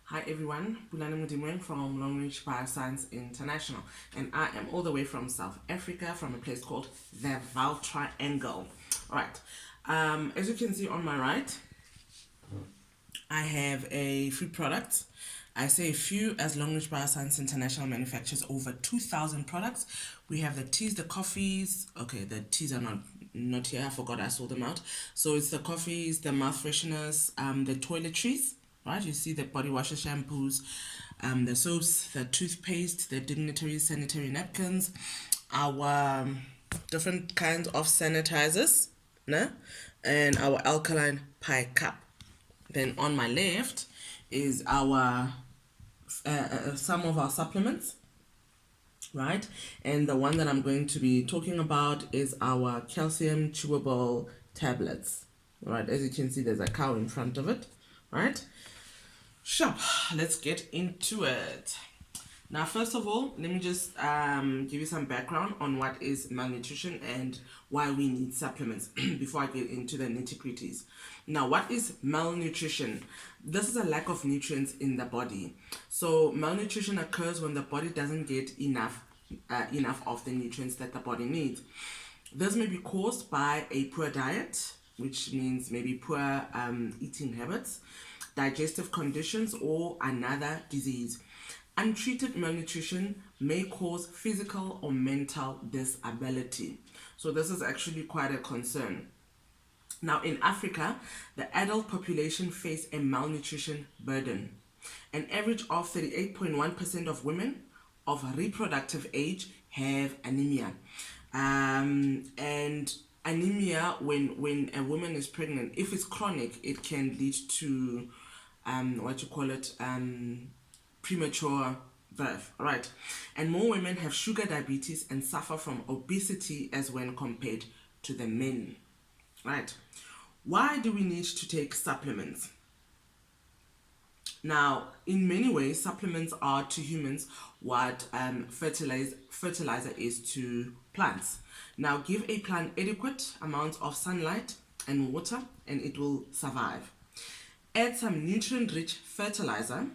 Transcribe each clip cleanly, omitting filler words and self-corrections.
Hi everyone, Bulani Mudimwen from Longrich Bioscience International, and I am all the way from South Africa from a place called the Val Triangle. Alright, as you can see on my right, I have a few products. I say a few as Longrich Bioscience International manufactures over 2,000 products. We have the teas, the coffees. Okay, the teas are not here. I forgot I sold them out. So it's the coffees, the mouth fresheners, the toiletries. Right, you see the body washes, shampoos, the soaps, the toothpaste, the dignitary sanitary napkins, our different kinds of sanitizers, né? And our alkaline pie cup. Then on my left is our some of our supplements, right? And the one that I'm going to be talking about is our calcium chewable tablets, right? As you can see, there's a cow in front of it, right? Sure, let's get into it. Now, first of all, let me just give you some background on what is malnutrition and why we need supplements before I get into the nitty-gritties. Now, what is malnutrition? This is a lack of nutrients in the body. So malnutrition occurs when the body doesn't get enough of the nutrients that the body needs. This may be caused by a poor diet, which means maybe poor eating habits, digestive conditions, or another disease. Untreated malnutrition may cause physical or mental disability. So this is actually quite a concern. Now, in Africa, the adult population face a malnutrition burden. An average of 38.1% of women of reproductive age have anemia. And anemia, when a woman is pregnant, if it's chronic, it can lead to premature birth, right? And more women have sugar diabetes and suffer from obesity as when compared to the men, right? Why do we need to take supplements? Now, in many ways, supplements are to humans what fertilizer is to plants. Now, give a plant adequate amounts of sunlight and water and it will survive. Add some nutrient-rich fertilizer,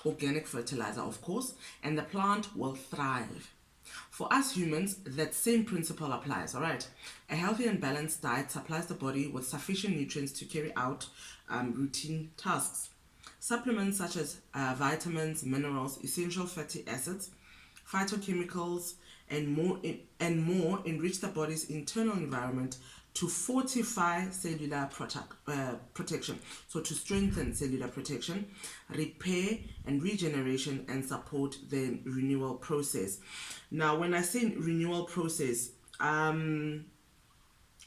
organic fertilizer of course, and the plant will thrive. For us humans, that same principle applies, all right? A healthy and balanced diet supplies the body with sufficient nutrients to carry out routine tasks. Supplements such as vitamins, minerals, essential fatty acids, phytochemicals, and more enrich the body's internal environment to fortify cellular protection, so to strengthen cellular protection, repair and regeneration, and support the renewal process. Now, when I say renewal process, the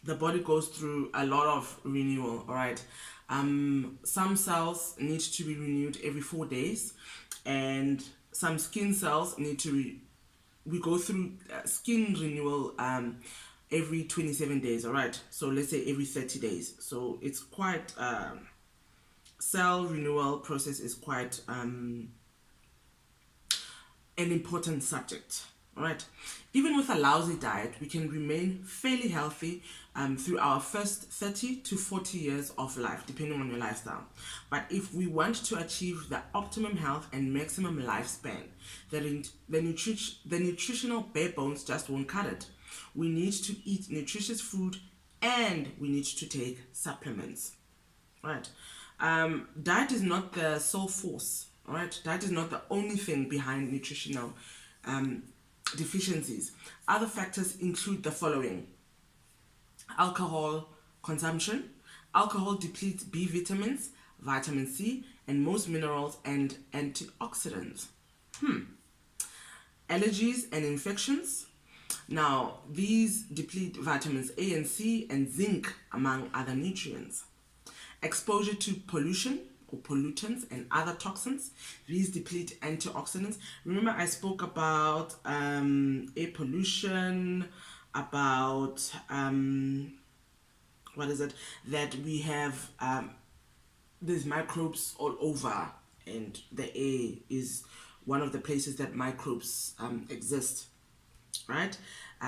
body goes through a lot of renewal, all right? Some cells need to be renewed every 4 days, and some skin cells need to we go through skin renewal every 27 days, all right? So let's say every 30 days. So it's quite cell renewal process is quite an important subject, all right? Even with a lousy diet, we can remain fairly healthy through our first 30 to 40 years of life, depending on your lifestyle. But if we want to achieve the optimum health and maximum lifespan, the nutritional bare bones just won't cut it. We need to eat nutritious food and we need to take supplements, right? Diet is not the sole force, all right? Diet is not the only thing behind nutritional deficiencies. Other factors include the following: alcohol consumption. Alcohol depletes B vitamins, vitamin C, and most minerals and antioxidants. Allergies and infections. Now, these deplete vitamins A and C and zinc, among other nutrients. Exposure to pollution or pollutants and other toxins. These deplete antioxidants. Remember I spoke about air pollution, about that we have there's microbes all over, and the air is one of the places that microbes exist, right?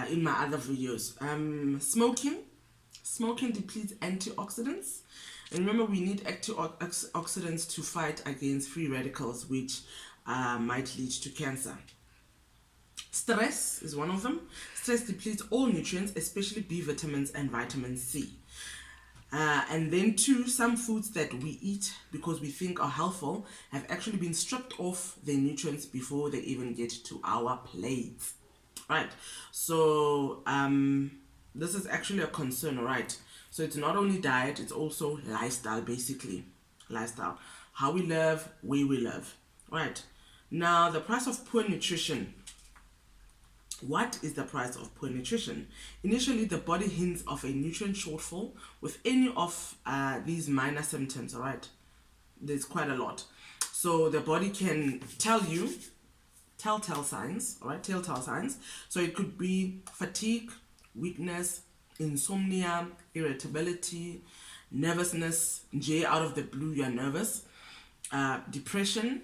In my other videos, smoking depletes antioxidants. And remember, we need antioxidants to fight against free radicals, which might lead to cancer. Stress is one of them. Stress depletes all nutrients, especially B vitamins and vitamin C. And then two, some foods that we eat because we think are helpful have actually been stripped of their nutrients before they even get to our plates. Right. So this is actually a concern, right? So it's not only diet, it's also lifestyle, basically. Lifestyle. How we live, where we live. Right. Now, the price of poor nutrition. What is the price of poor nutrition? Initially, the body hints of a nutrient shortfall with any of these minor symptoms, all right? There's quite a lot. So the body can tell you telltale signs, all right? Telltale signs. So it could be fatigue, weakness, insomnia, irritability, nervousness, out of the blue, you're nervous, depression,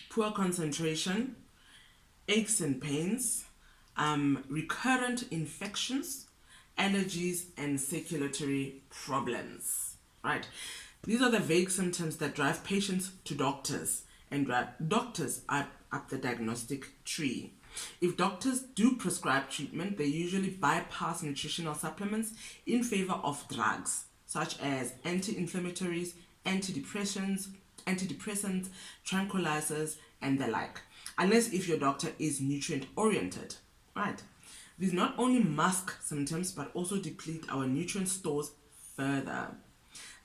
poor concentration, aches and pains, recurrent infections, allergies, and circulatory problems. Right? These are the vague symptoms that drive patients to doctors and drive doctors up the diagnostic tree. If doctors do prescribe treatment, they usually bypass nutritional supplements in favor of drugs such as anti-inflammatories, antidepressants, tranquilizers, and the like. Unless if your doctor is nutrient oriented, right? These not only mask symptoms but also deplete our nutrient stores further.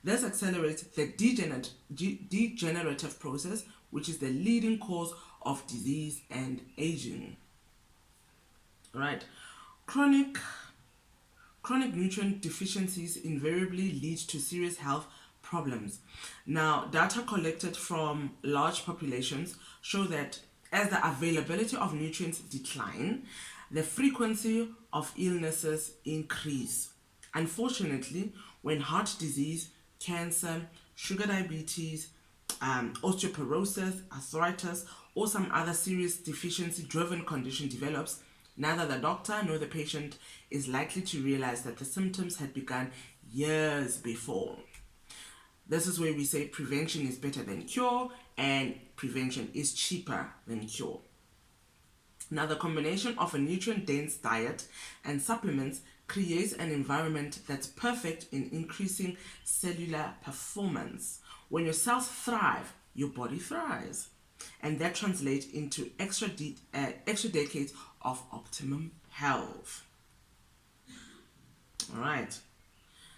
This accelerates the degenerative process, which is the leading cause of disease and aging. Right? Chronic nutrient deficiencies invariably lead to serious health problems. Now, data collected from large populations show that as the availability of nutrients decline, the frequency of illnesses increase. Unfortunately, when heart disease, cancer, sugar diabetes, osteoporosis, arthritis, or some other serious deficiency-driven condition develops, neither the doctor nor the patient is likely to realize that the symptoms had begun years before. This is where we say prevention is better than cure and prevention is cheaper than cure. Now, the combination of a nutrient-dense diet and supplements creates an environment that's perfect in increasing cellular performance. When your cells thrive, your body thrives. And that translates into extra decades of optimum health. All right.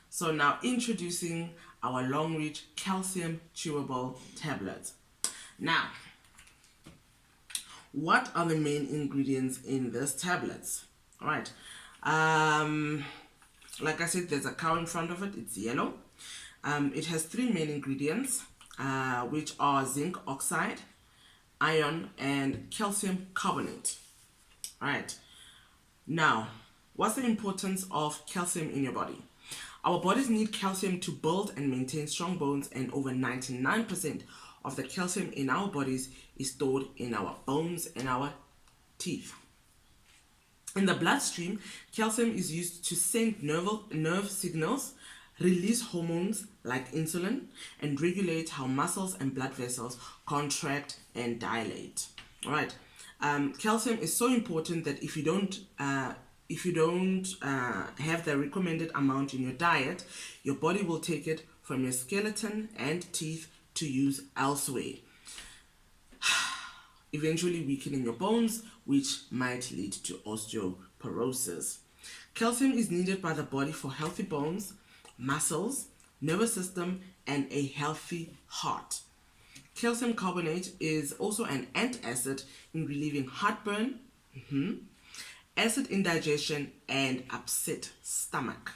So now introducing our Longrich calcium chewable tablets. Now, what are the main ingredients in these tablets? All right. Like I said, there's a cow in front of it. It's yellow. It has three main ingredients, which are zinc oxide, iron, and calcium carbonate. All right. Now, what's the importance of calcium in your body? Our bodies need calcium to build and maintain strong bones, and over 99% of the calcium in our bodies is stored in our bones and our teeth. In the bloodstream, calcium is used to send nerve signals, release hormones like insulin, and regulate how muscles and blood vessels contract and dilate. All right. Calcium is so important that if you don't have the recommended amount in your diet, your body will take it from your skeleton and teeth to use elsewhere, eventually weakening your bones, which might lead to osteoporosis. Calcium is needed by the body for healthy bones, muscles, nervous system, and a healthy heart. Calcium carbonate is also an antacid in relieving heartburn, acid indigestion, and upset stomach.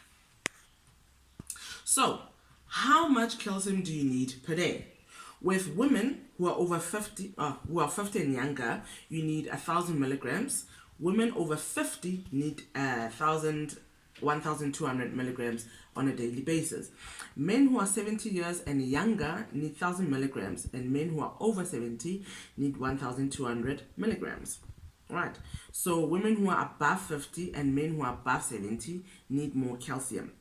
So, how much calcium do you need per day? With women who are over 50, who are 50 and younger, you need 1,000 milligrams. Women over 50 need 1,200 milligrams on a daily basis. Men who are 70 years and younger need 1,000 milligrams, and men who are over 70 need 1,200 milligrams. Right. So women who are above 50 and men who are above 70 need more calcium.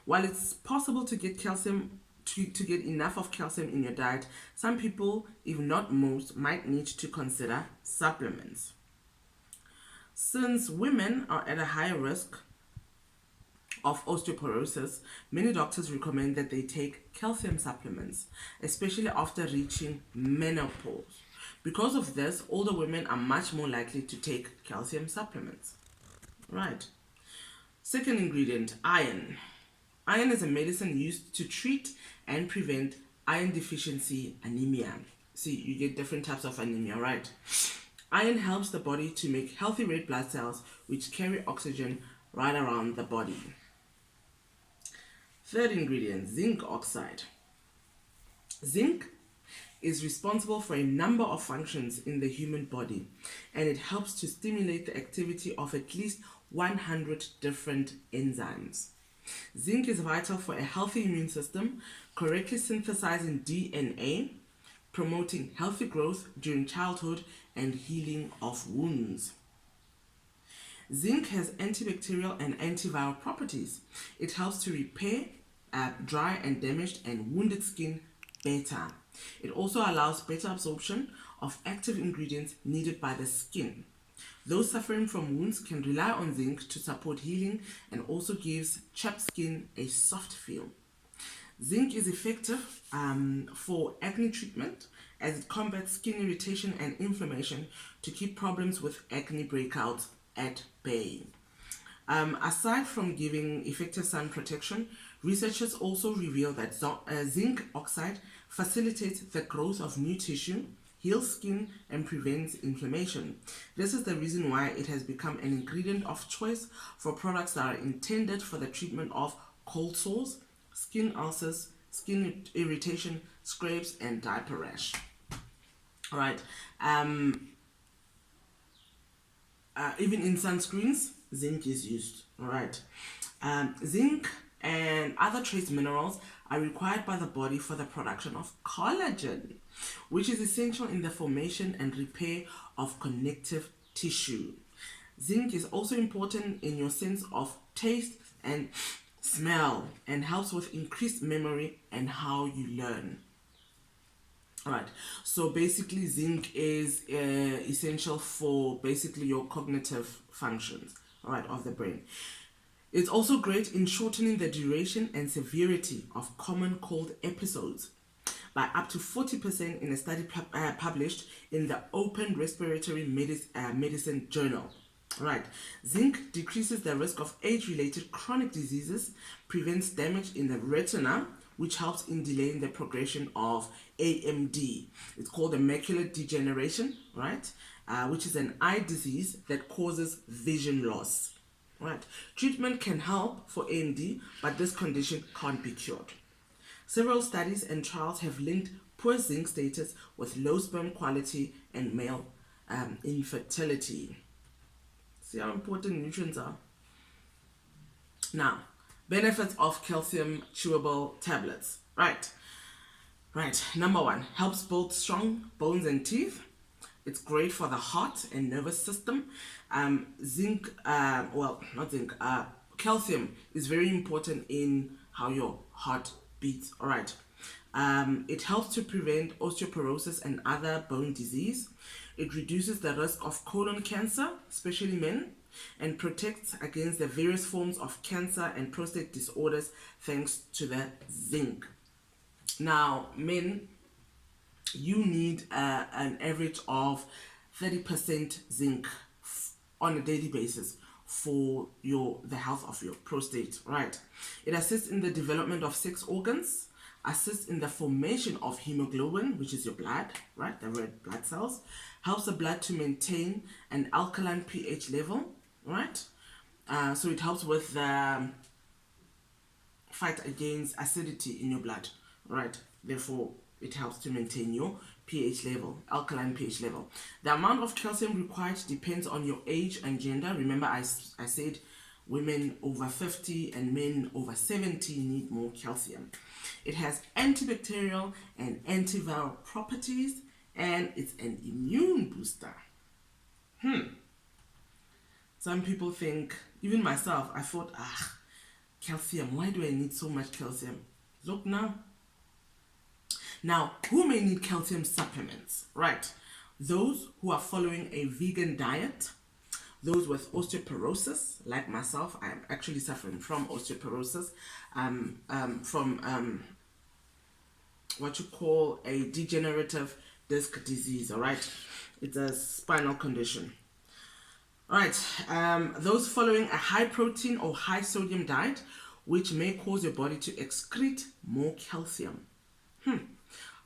While it's possible to get to get enough of calcium in your diet, some people, if not most, might need to consider supplements. Since women are at a higher risk of osteoporosis, many doctors recommend that they take calcium supplements, especially after reaching menopause. Because of this, older women are much more likely to take calcium supplements. Right. Second ingredient, iron. Iron is a medicine used to treat and prevent iron deficiency anemia. See, you get different types of anemia, right? Iron helps the body to make healthy red blood cells which carry oxygen right around the body. Third ingredient, zinc oxide. Zinc is responsible for a number of functions in the human body, and it helps to stimulate the activity of at least 100 different enzymes. Zinc is vital for a healthy immune system, correctly synthesizing DNA, promoting healthy growth during childhood, and healing of wounds. Zinc has antibacterial and antiviral properties. It helps to repair dry and damaged and wounded skin better. It also allows better absorption of active ingredients needed by the skin. Those suffering from wounds can rely on zinc to support healing and also gives chapped skin a soft feel. Zinc is effective for acne treatment as it combats skin irritation and inflammation to keep problems with acne breakouts at bay. Aside from giving effective sun protection, researchers also reveal that zinc oxide facilitates the growth of new tissue, heals skin, and prevents inflammation. This is the reason why it has become an ingredient of choice for products that are intended for the treatment of cold sores, skin ulcers, skin irritation, scrapes, and diaper rash. All right. Even in sunscreens, zinc is used. All right. Zinc and other trace minerals are required by the body for the production of collagen, which is essential in the formation and repair of connective tissue. Zinc is also important in your sense of taste and smell and helps with increased memory and how you learn. Alright, so basically zinc is essential for basically your cognitive functions, alright, of the brain. It's also great in shortening the duration and severity of common cold episodes by up to 40% in a study published in the Open Respiratory Medicine Journal. Right. Zinc decreases the risk of age-related chronic diseases, prevents damage in the retina, which helps in delaying the progression of AMD. It's called a macular degeneration, right? Which is an eye disease that causes vision loss. Right. Treatment can help for AMD, but this condition can't be cured. Several studies and trials have linked poor zinc status with low sperm quality and male infertility. See how important nutrients are. Now, benefits of calcium chewable tablets. Right. Number one, helps build strong bones and teeth. It's great for the heart and nervous system. Calcium is very important in how your heart beats. All right. It helps to prevent osteoporosis and other bone disease. It reduces the risk of colon cancer, especially men, and protects against the various forms of cancer and prostate disorders thanks to the zinc. Now, men, you need an average of 30% zinc on a daily basis for the health of your prostate, right? It assists in the development of sex organs, assists in the formation of hemoglobin, which is your blood, right? The red blood cells, helps the blood to maintain an alkaline pH level, right? So it helps with the fight against acidity in your blood, right? Therefore, it helps to maintain your pH level, alkaline pH level. The amount of calcium required depends on your age and gender. Remember, I said women over 50 and men over 70 need more calcium. It has antibacterial and antiviral properties, and it's an immune booster. Some people think, even myself, I thought, calcium. Why do I need so much calcium? Look now. Now, who may need calcium supplements? Right. Those who are following a vegan diet, those with osteoporosis, like myself. I'm actually suffering from osteoporosis, from what you call a degenerative disc disease. All right, it's a spinal condition. All right, those following a high protein or high sodium diet, which may cause your body to excrete more calcium.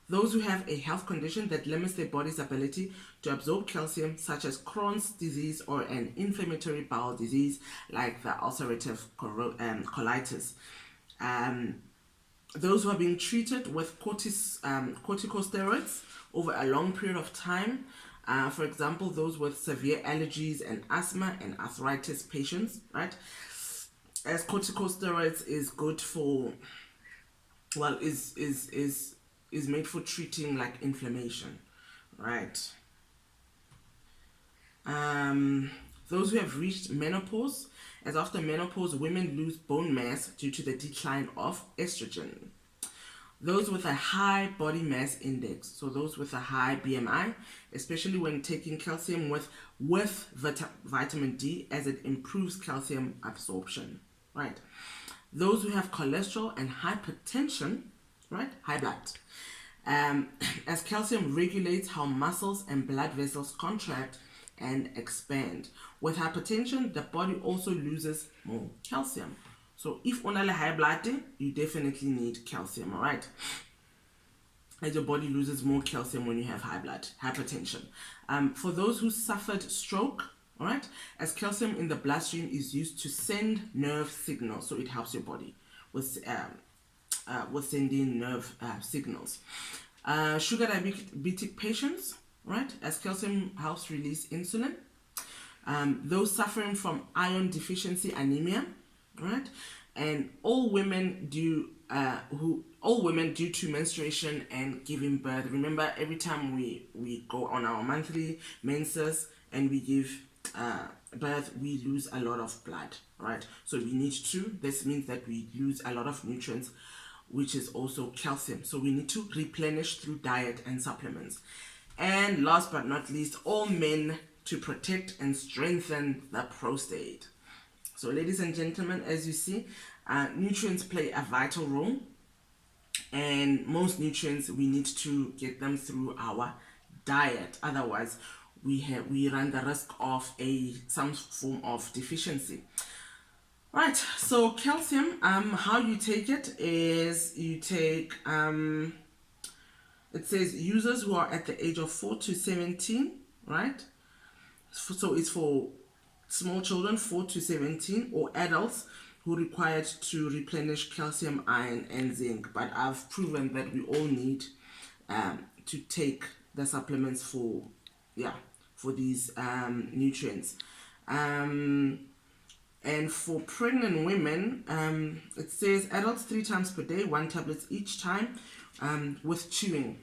Those who have a health condition that limits their body's ability to absorb calcium, such as Crohn's disease or an inflammatory bowel disease like the ulcerative colitis. Those who are being treated with corticosteroids over a long period of time. For example, those with severe allergies and asthma and arthritis patients, right? As corticosteroids is good for, well, is made for treating like inflammation, right? Those who have reached menopause, as after menopause, women lose bone mass due to the decline of estrogen. Those with a high body mass index, so those with a high BMI, especially when taking calcium with vitamin D, as it improves calcium absorption, right? Those who have cholesterol and hypertension, right, high blood, as calcium regulates how muscles and blood vessels contract and expand. With hypertension, the body also loses more calcium. So if you have high blood, you definitely need calcium, all right? As your body loses more calcium when you have high blood, hypertension. For those who suffered stroke, all right, as calcium in the bloodstream is used to send nerve signals, so it helps your body with sending nerve signals. Sugar diabetic patients, right, as calcium helps release insulin. Those suffering from iron deficiency anemia, right, and all women due to menstruation and giving birth. Remember, every time we go on our monthly menses and we give birth, we lose a lot of blood, right? So we need to. This means that we lose a lot of nutrients, which is also calcium. So we need to replenish through diet and supplements. And last but not least, all men to protect and strengthen the prostate. So ladies and gentlemen, as you see, nutrients play a vital role, and most nutrients we need to get them through our diet. Otherwise, we run the risk of some form of deficiency. Right, so calcium, how you take it is you take, it says users who are at the age of 4 to 17, right? So it's for small children 4 to 17, or adults who required to replenish calcium, iron, and zinc. But I've proven that we all need to take the supplements for these nutrients. And for pregnant women, it says adults 3 times per day, 1 tablet each time, with chewing.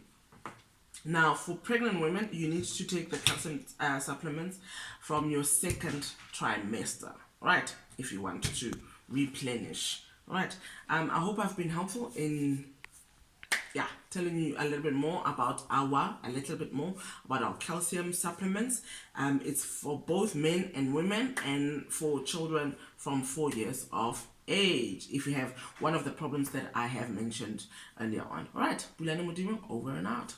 Now, for pregnant women, you need to take the calcium supplements from your 2nd trimester, right? If you want to replenish, right? I hope I've been helpful in telling you a little bit more about our calcium supplements. It's for both men and women, and for children from 4 years of age, if you have one of the problems that I have mentioned earlier on. All right, Bulani Mudimo, over and out.